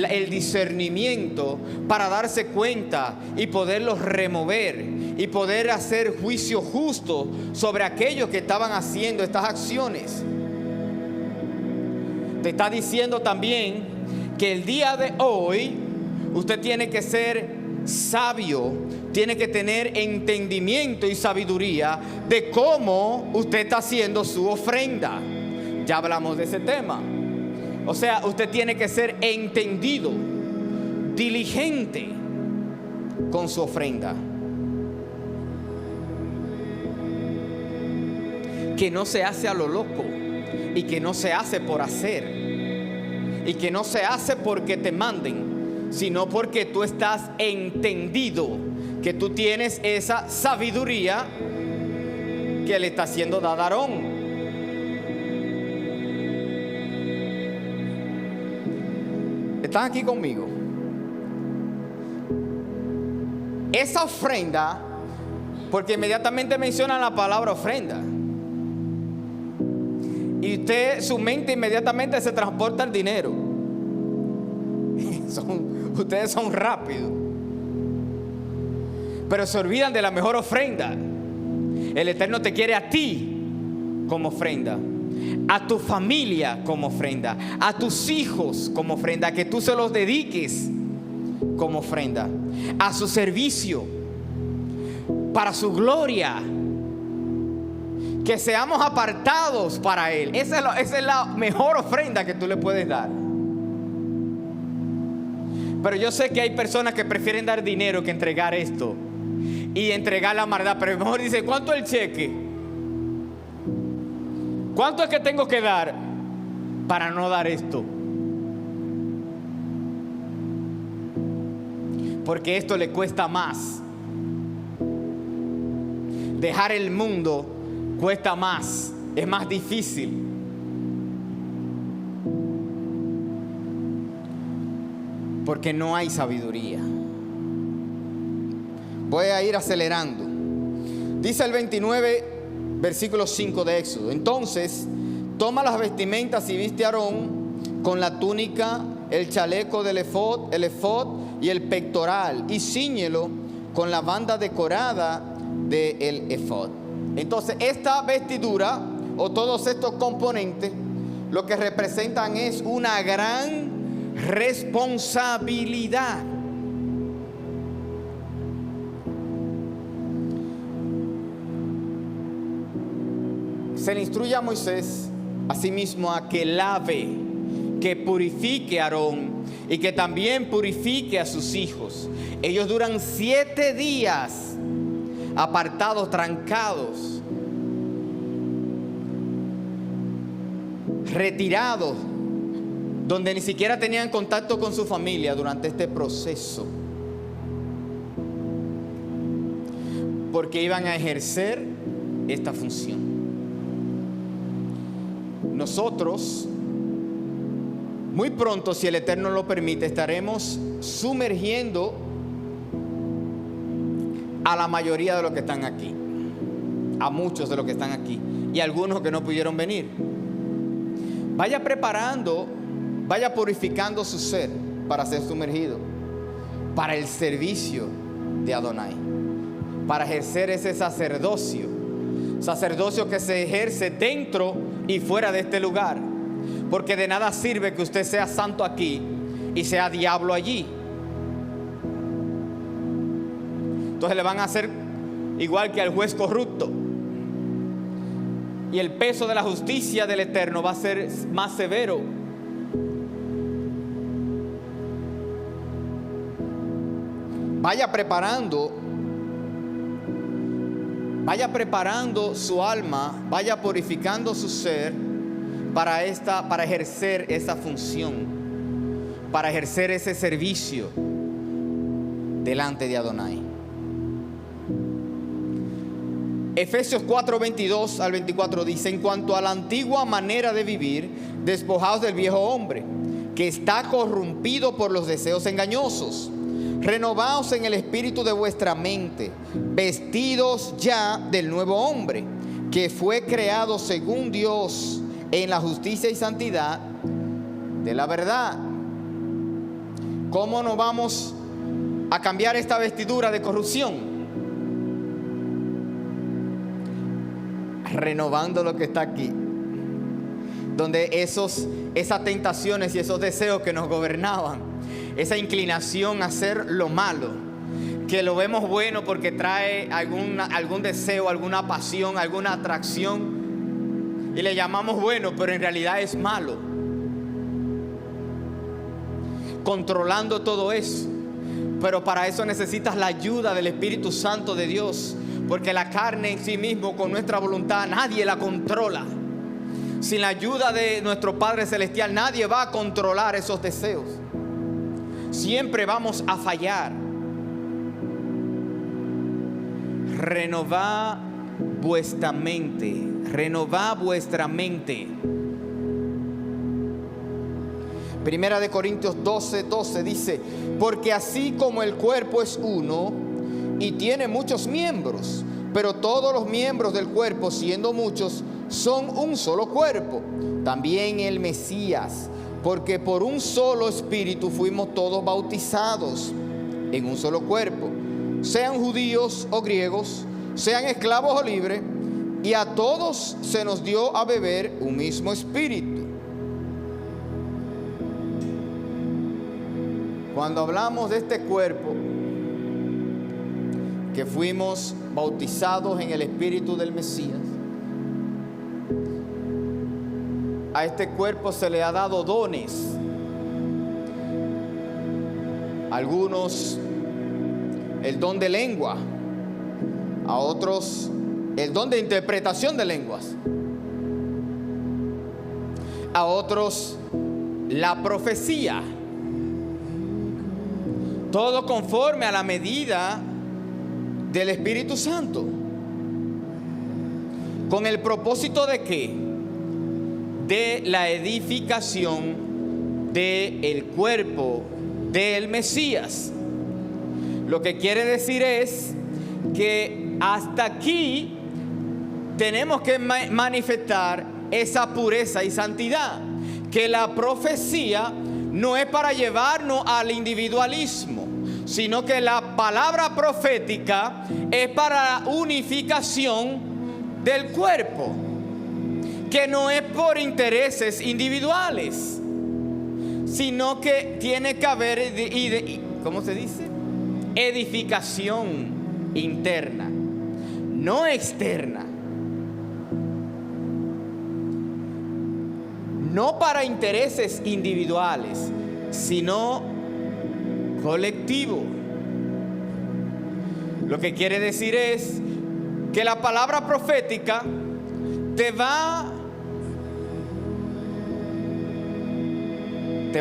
el discernimiento para darse cuenta y poderlos remover y poder hacer juicio justo sobre aquellos que estaban haciendo estas acciones. Te está diciendo también que el día de hoy usted tiene que ser sabio, tiene que tener entendimiento y sabiduría de cómo usted está haciendo su ofrenda. Ya hablamos de ese tema. O sea, usted tiene que ser entendido, diligente con su ofrenda. Que no se hace a lo loco y que no se hace por hacer y que no se hace porque te manden, sino porque tú estás entendido, que tú tienes esa sabiduría que le está siendo dada a Aarón. ¿Están aquí conmigo? Esa ofrenda, porque inmediatamente mencionan la palabra ofrenda, y su mente inmediatamente se transporta al dinero. Ustedes son rápidos, pero se olvidan de la mejor ofrenda. El Eterno te quiere a ti como ofrenda, a tu familia como ofrenda, a tus hijos como ofrenda, que tú se los dediques como ofrenda, a su servicio, para su gloria, que seamos apartados para Él. Esa es la mejor ofrenda que tú le puedes dar. Pero yo sé que hay personas que prefieren dar dinero que entregar esto. y entregar la maldad. Pero mejor dice, ¿cuánto es el cheque? ¿Cuánto es que tengo que dar para no dar esto? Porque esto le cuesta más. Dejar el mundo cuesta más, es más difícil. Porque no hay sabiduría. Voy a ir acelerando. Dice el 29, versículo 5 de Éxodo. Entonces, toma las vestimentas y viste a Aarón con la túnica, el chaleco del efod, el efod y el pectoral, y cíñelo con la banda decorada del efod. Entonces, esta vestidura o todos estos componentes lo que representan es una gran responsabilidad. Se le instruye a Moisés asimismo a que lave, que purifique a Aarón y que también purifique a sus hijos. Ellos duran 7 días apartados, trancados, retirados, donde ni siquiera tenían contacto con su familia durante este proceso, porque iban a ejercer esta función. Nosotros, muy pronto, si el Eterno lo permite, estaremos sumergiendo a la mayoría de los que están aquí, a muchos de los que están aquí y algunos que no pudieron venir. Vaya preparando, vaya purificando su ser para ser sumergido, para el servicio de Adonai, para ejercer ese sacerdocio que se ejerce dentro y fuera de este lugar, porque de nada sirve que usted sea santo aquí y sea diablo allí. Entonces le van a hacer igual que al juez corrupto. Y el peso de la justicia del Eterno va a ser más severo. Vaya preparando su alma, vaya purificando su ser para ejercer esa función, para ejercer ese servicio delante de Adonai. Efesios 4, 22 al 24 dice: en cuanto a la antigua manera de vivir, despojaos del viejo hombre, que está corrompido por los deseos engañosos. Renovaos en el espíritu de vuestra mente, vestidos ya del nuevo hombre, que fue creado según Dios en la justicia y santidad de la verdad. ¿Cómo nos vamos a cambiar esta vestidura de corrupción? Renovando lo que está aquí, donde esas tentaciones y esos deseos que nos gobernaban, esa inclinación a hacer lo malo, que lo vemos bueno porque trae algún deseo, alguna pasión, alguna atracción, y le llamamos bueno, pero en realidad es malo. Controlando todo eso, pero para eso necesitas la ayuda del Espíritu Santo de Dios, porque la carne en sí mismo, con nuestra voluntad, nadie la controla. Sin la ayuda de nuestro Padre Celestial, nadie va a controlar esos deseos. Siempre vamos a fallar. Renovad vuestra mente. Renovad vuestra mente. Primera de Corintios 12 dice: porque así como el cuerpo es uno y tiene muchos miembros, pero todos los miembros del cuerpo, siendo muchos, son un solo cuerpo, también el Mesías, porque por un solo espíritu fuimos todos bautizados en un solo cuerpo, sean judíos o griegos, sean esclavos o libres, y a todos se nos dio a beber un mismo espíritu. Cuando hablamos de este cuerpo, que fuimos bautizados en el espíritu del Mesías, a este cuerpo se le ha dado dones. Algunos el don de lengua, a otros el don de interpretación de lenguas, a otros la profecía. Todo conforme a la medida del Espíritu Santo. ¿Con el propósito de qué? De la edificación del cuerpo del Mesías. Lo que quiere decir es que hasta aquí tenemos que manifestar esa pureza y santidad. Que la profecía no es para llevarnos al individualismo, sino que la palabra profética es para la unificación del cuerpo, que no es por intereses individuales, sino que tiene que haber, ¿cómo se dice? Edificación interna, no externa. No para intereses individuales, sino colectivo. Lo que quiere decir es que la palabra profética te va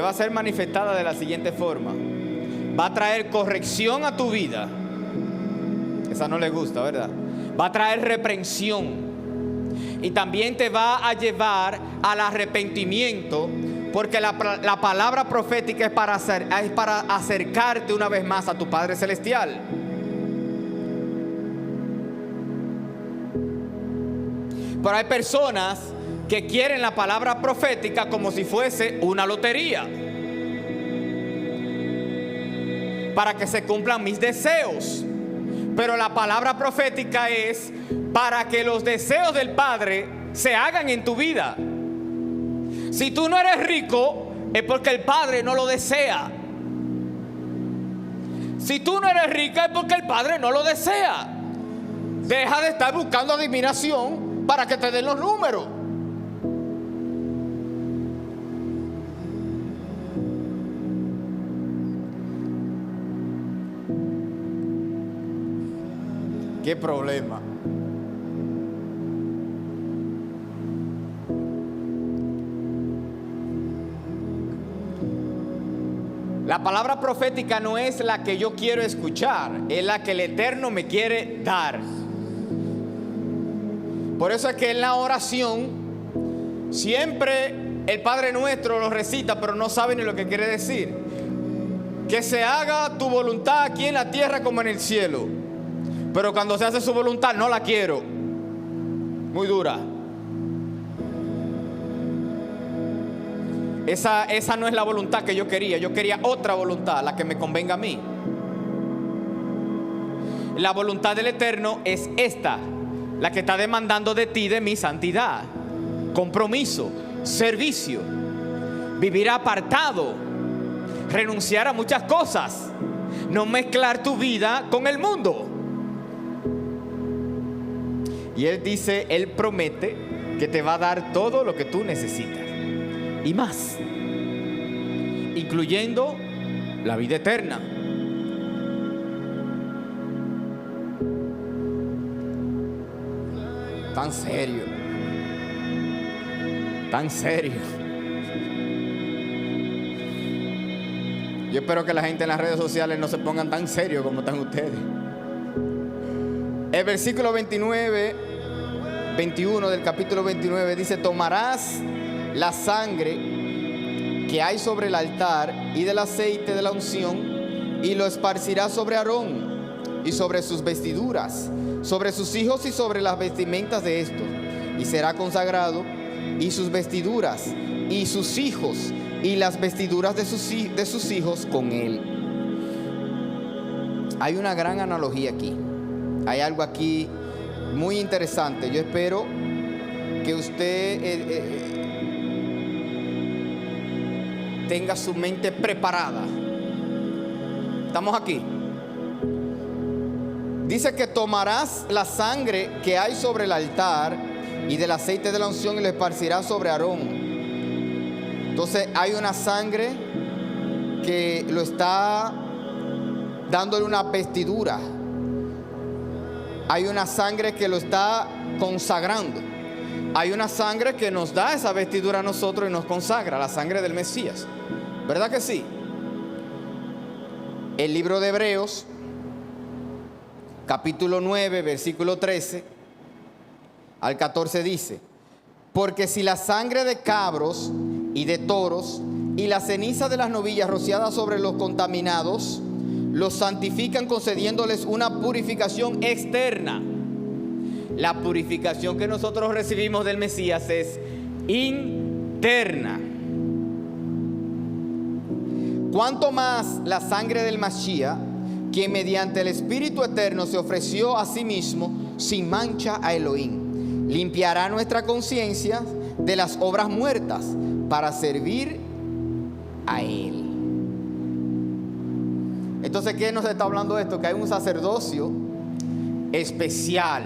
a ser manifestada de la siguiente forma. Va a traer corrección a tu vida. Esa no le gusta, ¿verdad? Va a traer reprensión. Y también te va a llevar al arrepentimiento, porque la palabra profética es para acercarte una vez más a tu Padre Celestial. Pero hay personas que quieren la palabra profética como si fuese una lotería, para que se cumplan mis deseos. Pero la palabra profética es para que los deseos del Padre se hagan en tu vida. Si tú no eres rico, es porque el Padre no lo desea. Si tú no eres rica, es porque el Padre no lo desea. Deja de estar buscando adivinación para que te den los números. ¿Qué problema? La palabra profética no es la que yo quiero escuchar, es la que el Eterno me quiere dar. Por eso es que en la oración siempre el Padre Nuestro lo recita, pero no sabe ni lo que quiere decir. Que se haga tu voluntad aquí en la tierra como en el cielo. Pero cuando se hace su voluntad, no la quiero. Muy dura. Esa no es la voluntad que yo quería. Yo quería otra voluntad, la que me convenga a mí. La voluntad del Eterno es esta, la que está demandando de ti, de mi santidad, compromiso, servicio, vivir apartado, renunciar a muchas cosas, no mezclar tu vida con el mundo. Y Él dice, Él promete que te va a dar todo lo que tú necesitas y más, incluyendo la vida eterna. Tan serio, tan serio. Yo espero que la gente en las redes sociales no se pongan tan serios como están ustedes. El versículo 21 del capítulo 29 dice: tomarás la sangre que hay sobre el altar y del aceite de la unción y lo esparcirás sobre Aarón y sobre sus vestiduras, sobre sus hijos y sobre las vestimentas de estos, y será consagrado, y sus vestiduras y sus hijos y las vestiduras de sus hijos con él. Hay una gran analogía aquí. Hay algo aquí muy interesante. Yo espero que usted tenga su mente preparada. ¿Estamos aquí? Dice que tomarás la sangre que hay sobre el altar y del aceite de la unción y lo esparcirás sobre Aarón. Entonces hay una sangre que lo está dándole una vestidura. hay una sangre que lo está consagrando. Hay una sangre que nos da esa vestidura a nosotros y nos consagra, la sangre del Mesías. ¿Verdad que sí? El libro de Hebreos, capítulo 9, versículo 13 al 14 dice: porque si la sangre de cabros y de toros y la ceniza de las novillas rociadas sobre los contaminados los santifican, concediéndoles una purificación externa. La purificación que nosotros recibimos del Mesías es interna. Cuanto más la sangre del Mashiach, quien mediante el Espíritu Eterno se ofreció a sí mismo sin mancha a Elohim, limpiará nuestra conciencia de las obras muertas para servir a Él. Entonces, ¿qué nos está hablando esto? Que hay un sacerdocio especial.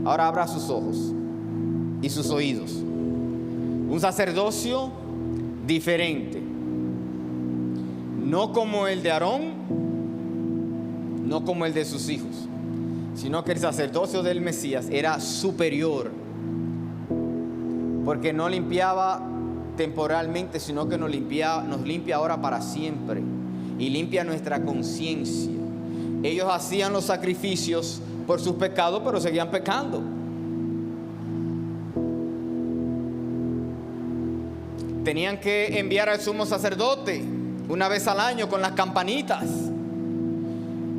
Ahora abra sus ojos y sus oídos. Un sacerdocio diferente. No como el de Aarón, no como el de sus hijos, sino que el sacerdocio del Mesías era superior, porque no limpiaba temporalmente, sino que nos limpia ahora para siempre y limpia nuestra conciencia. Ellos hacían los sacrificios por sus pecados, pero seguían pecando. Tenían que enviar al sumo sacerdote una vez al año con las campanitas,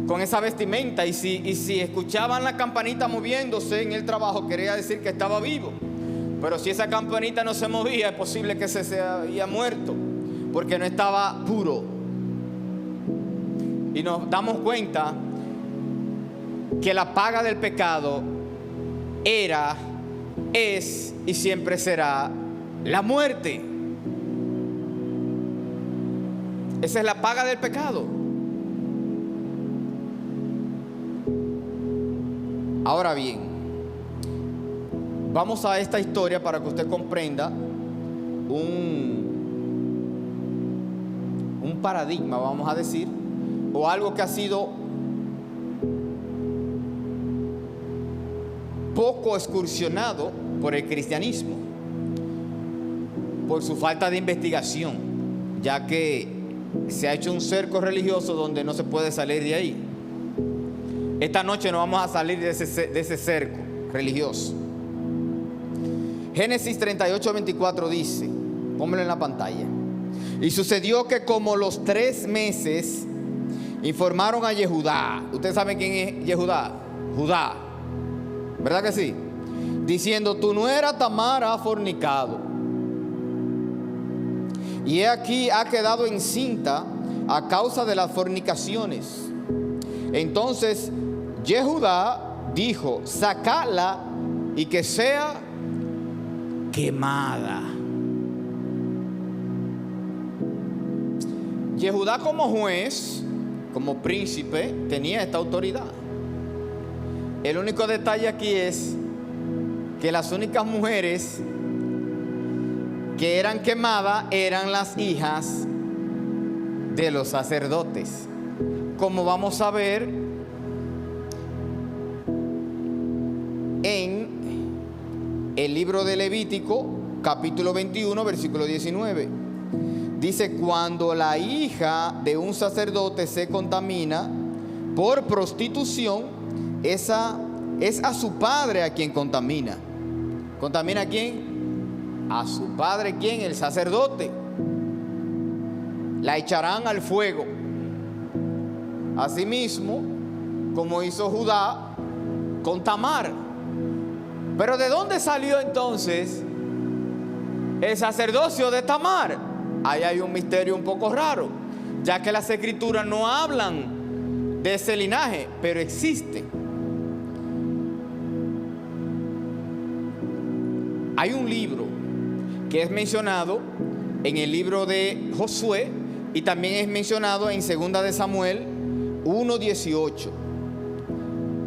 con esa vestimenta, y si escuchaban la campanita moviéndose en el trabajo, quería decir que estaba vivo. Pero si esa campanita no se movía, es posible que se había muerto, porque no estaba puro. Y nos damos cuenta que la paga del pecado era, es y siempre será la muerte. Esa es la paga del pecado. Ahora bien, vamos a esta historia para que usted comprenda un paradigma, vamos a decir, o algo que ha sido poco excursionado por el cristianismo, por su falta de investigación, ya que se ha hecho un cerco religioso donde no se puede salir de ahí. Esta noche no vamos a salir de ese cerco religioso. Génesis 38:24 dice, pónmelo en la pantalla: y sucedió que como los 3 meses informaron a Yehudá. Ustedes saben quién es Yehudá. Judá, ¿verdad que sí? Diciendo: tu nuera Tamar ha fornicado, y he aquí ha quedado encinta a causa de las fornicaciones. Entonces Yehudá dijo: sacala y que sea quemada. Yehudá, como juez, como príncipe, tenía esta autoridad. El único detalle aquí es que las únicas mujeres que eran quemadas eran las hijas de los sacerdotes, como vamos a ver en el libro de Levítico, capítulo 21, versículo 19. Dice: cuando la hija de un sacerdote se contamina por prostitución, esa es a su padre a quien contamina. ¿Contamina a quién? A su padre. ¿Quién? El sacerdote. La echarán al fuego. Asimismo, como hizo Judá con Tamar. Pero ¿de dónde salió entonces el sacerdocio de Tamar? Ahí hay un misterio un poco raro, ya que las escrituras no hablan de ese linaje, pero existe. Hay un libro que es mencionado en el libro de Josué y también es mencionado en 2 de Samuel 1:18.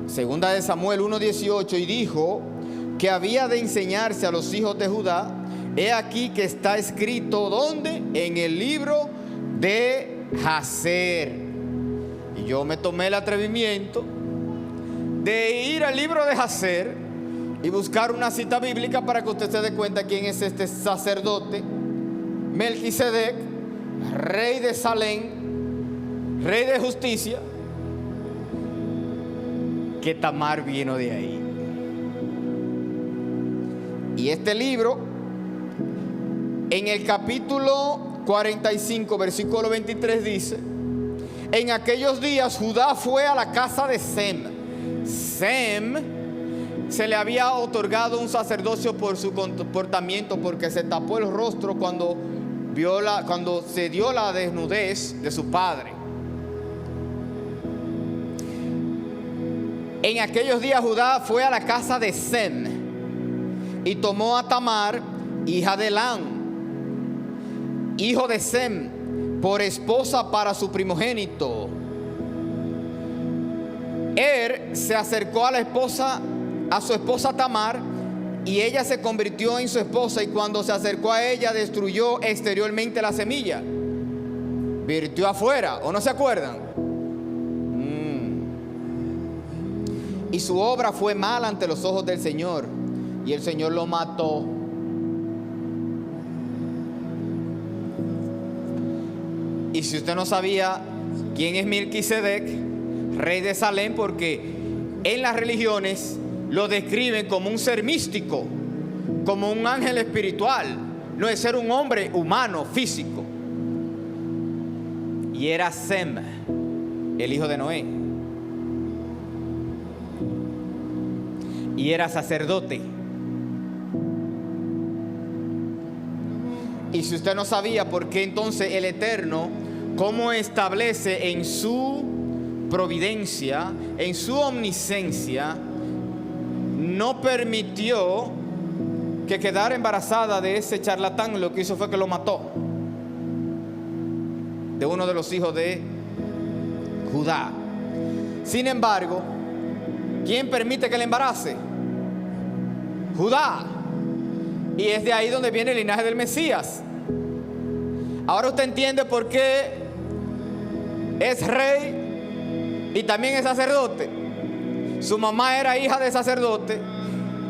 2 de Samuel 1:18, y dijo que había de enseñarse a los hijos de Judá. He aquí que está escrito, ¿dónde? En el libro de Jaser. Y yo me tomé el atrevimiento de ir al libro de Jacer y buscar una cita bíblica para que usted se dé cuenta quién es este sacerdote Melquisedec, rey de Salem, rey de justicia, que Tamar vino de ahí. Y este libro, en el capítulo 45, versículo 23 dice: en aquellos días Judá fue a la casa de Sem. Sem se le había otorgado un sacerdocio por su comportamiento, porque se tapó el rostro cuando se dio la desnudez de su padre. En aquellos días Judá fue a la casa de Sem y tomó a Tamar, hija de Elán, hijo de Sem, por esposa para su primogénito. Se acercó a su esposa Tamar, y ella se convirtió en su esposa, y cuando se acercó a ella destruyó exteriormente la semilla, virtió afuera. ¿O no se acuerdan? Y su obra fue mala ante los ojos del Señor, y el Señor lo mató. Y si usted no sabía quién es Melquisedec, rey de Salem, porque en las religiones lo describen como un ser místico, como un ángel espiritual, no es ser un hombre humano, físico. Y era Sem, el hijo de Noé, y era sacerdote. Y si usted no sabía, ¿por qué entonces el Eterno, cómo establece en su providencia, en su omnisciencia, no permitió que quedara embarazada de ese charlatán? Lo que hizo fue que lo mató, de uno de los hijos de Judá. Sin embargo, ¿quién permite que le embarace? Judá. Y es de ahí donde viene el linaje del Mesías. Ahora usted entiende por qué es rey y también es sacerdote. Su mamá era hija de sacerdote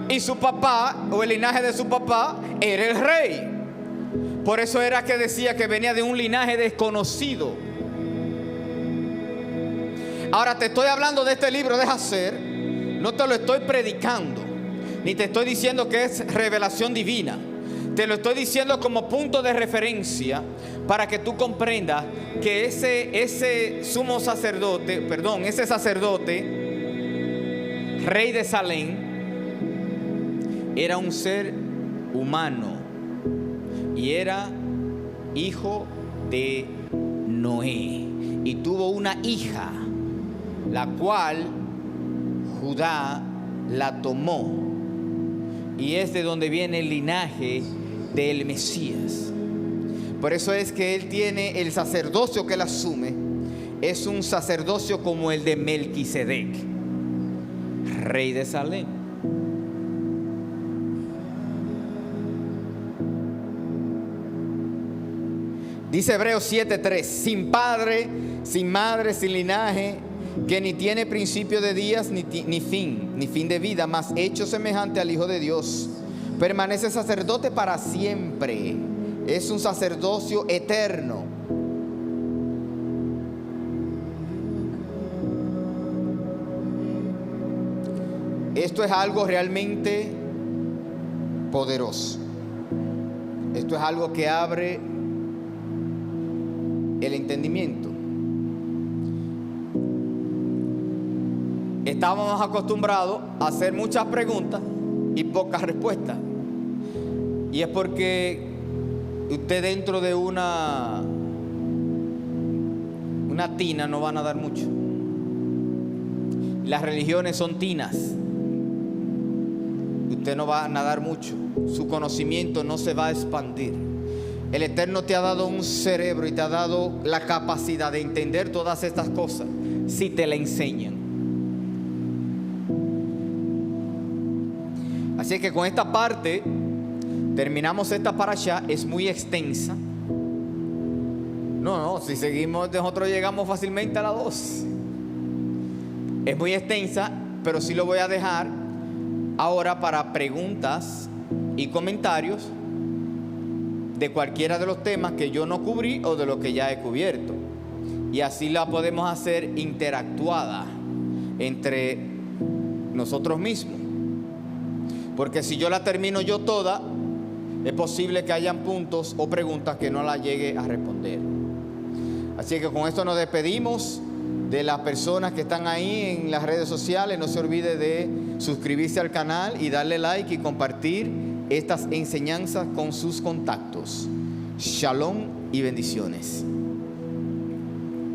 y su papá, o el linaje de su papá, era el rey. Por eso era que decía que venía de un linaje desconocido. Ahora te estoy hablando de este libro de Jacer, no te lo estoy predicando, ni te estoy diciendo que es revelación divina. Te lo estoy diciendo como punto de referencia para que tú comprendas que ese sacerdote, rey de Salem, era un ser humano y era hijo de Noé, y tuvo una hija, la cual Judá la tomó, y es de donde viene el linaje del Mesías. Por eso es que él tiene el sacerdocio que él asume, es un sacerdocio como el de Melquisedec, rey de Salem. Dice Hebreos 7:3: sin padre, sin madre, sin linaje, que ni tiene principio de días ni fin de vida, mas hecho semejante al Hijo de Dios, permanece sacerdote para siempre. Es un sacerdocio eterno. Esto es algo realmente poderoso. Esto es algo que abre el entendimiento. Estábamos acostumbrados a hacer muchas preguntas y pocas respuestas. Y es porque usted dentro de una tina no va a nadar mucho. Las religiones son tinas. Usted no va a nadar mucho. Su conocimiento no se va a expandir. El Eterno te ha dado un cerebro y te ha dado la capacidad de entender todas estas cosas si te la enseñan. Así que con esta parte terminamos esta parashá. Es muy extensa. No, si seguimos nosotros llegamos fácilmente a la 2. Es muy extensa pero sí lo voy a dejar ahora para preguntas y comentarios de cualquiera de los temas que yo no cubrí o de los que ya he cubierto. Y así la podemos hacer interactuada entre nosotros mismos. Porque si yo la termino yo toda, es posible que hayan puntos o preguntas que no la llegue a responder. Así que con esto nos despedimos de las personas que están ahí en las redes sociales. No se olvide de suscribirse al canal y darle like y compartir estas enseñanzas con sus contactos. Shalom y bendiciones.